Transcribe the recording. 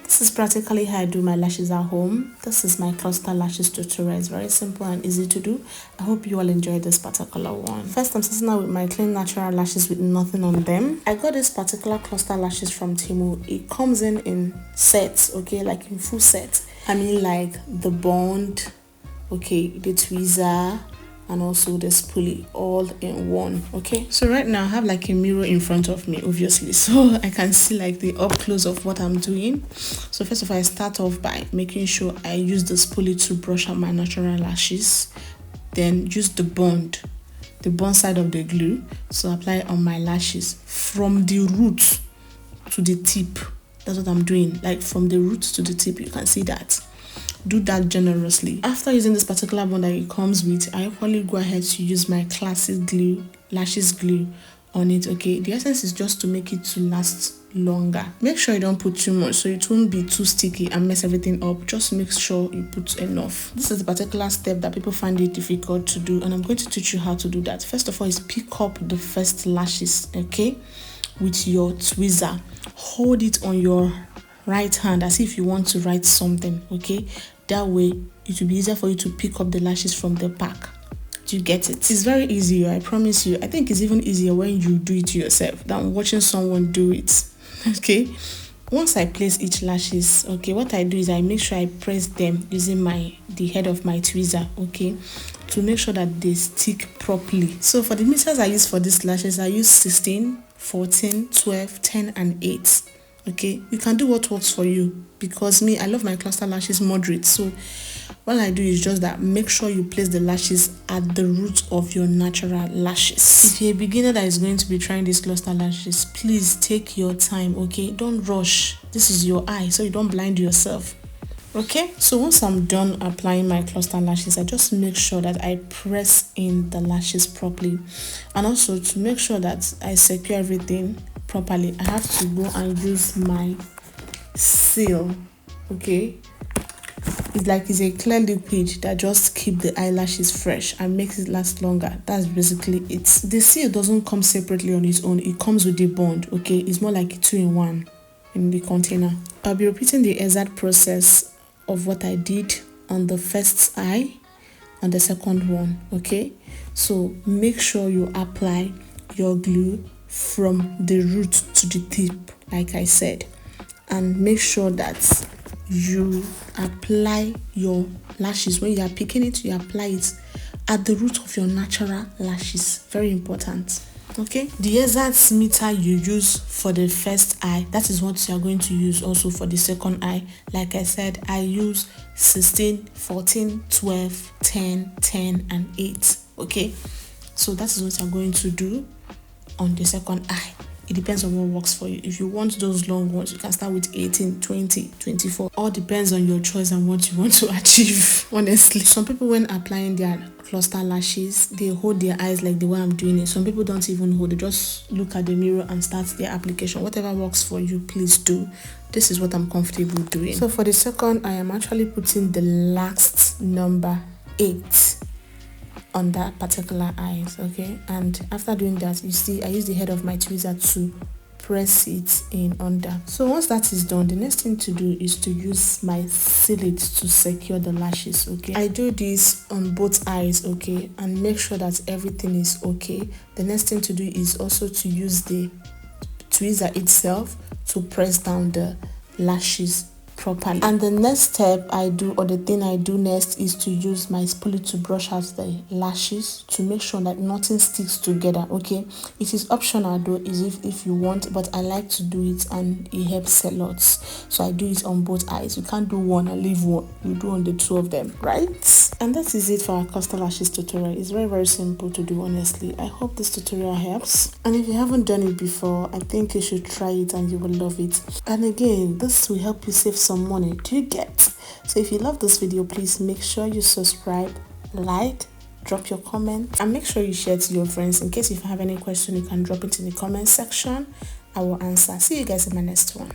This is practically how I do my lashes at home. This is my cluster lashes tutorial. It's very simple and easy to do. I hope you all enjoyed this particular one. First, I'm starting out with my clean natural lashes with nothing on them. I got this particular cluster lashes from Temu. It comes in sets, okay, like in full sets. I mean, like the bond, okay, the tweezer, and also the spoolie all in one. Okay, so right now I have like a mirror in front of me, obviously, so I can see like the up close of what I'm doing. So first of all, I start off by making sure I use the spoolie to brush out my natural lashes, then use the bond side of the glue, so apply it on my lashes from the root to the tip. That's what I'm doing, like from the root to the tip. You can see that. Do that generously. After using this particular bond that it comes with, I probably go ahead to use my classic glue, lashes glue on it. Okay, the essence is just to make it to last longer. Make sure you don't put too much so it won't be too sticky and mess everything up. Just make sure you put enough. This is the particular step that people find it difficult to do, and I'm going to teach you how to do that. First of all is pick up the first lashes, okay, with your tweezer. Hold it on your right hand as if you want to write something, okay? That way it will be easier for you to pick up the lashes from the pack. Do you get it? It's very easy, I promise you. I think it's even easier when you do it yourself than watching someone do it. Okay, once I place each lashes, okay, what I do is I make sure I press them using the head of my tweezer, okay, to make sure that they stick properly. So for the meters I use for these lashes, I use 16, 14, 12, 10 and 8. Okay, you can do what works for you, because me, I love my cluster lashes moderate. So what I do is just that, make sure you place the lashes at the root of your natural lashes. If you're a beginner that is going to be trying these cluster lashes, please take your time, okay? Don't rush. This is your eye, so you don't blind yourself. Okay, so once I'm done applying my cluster lashes, I just make sure that I press in the lashes properly, and also to make sure that I secure everything properly, I have to go and use my seal. Okay, it's a clear liquid that just keep the eyelashes fresh and makes it last longer. That's basically it. The seal doesn't come separately on its own, it comes with the bond. Okay, it's more like 2-in-1 in the container. I'll be repeating the exact process of what I did on the first eye and the second one. Okay, so make sure you apply your glue from the root to the tip, like I said, and make sure that you apply your lashes. When you are picking it, you apply it at the root of your natural lashes. Very important. Okay, the exact meter you use for the first eye, that is what you are going to use also for the second eye. Like I said, I use 16, 14, 12, 10, 10 and 8. Okay, so that is what you are going to do on the second eye. It depends on what works for you. If you want those long ones, you can start with 18, 20, 24. All depends on your choice and what you want to achieve, honestly. Some people, when applying their cluster lashes, they hold their eyes like the way I'm doing it. Some people don't even hold, they just look at the mirror and start their application. Whatever works for you, please do. This is what I'm comfortable doing. So for the second, I am actually putting the last number 8 on that particular eyes. Okay, and after doing that, you see I use the head of my tweezer to press it in under. So once that is done, the next thing to do is to use my sealant to secure the lashes. Okay, I do this on both eyes, okay, and make sure that everything is okay. The next thing to do is also to use the tweezer itself to press down the lashes properly. And the next step I do, or the thing I do next, is to use my spoolie to brush out the lashes to make sure that nothing sticks together. Okay, it is optional though, is if you want, but I like to do it and it helps a lot, so I do it on both eyes. You can't do one and leave one, you do on the two of them, right? And that is it for our cluster lashes tutorial. It's very simple to do, honestly. I hope this tutorial helps, and if you haven't done it before, I think you should try it and you will love it. And again, this will help you save some money. Do you get? So if you love this video, please make sure you subscribe, like, drop your comment, and make sure you share to your friends. In case if you have any question, you can drop it in the comment section. I will answer. See you guys in my next one.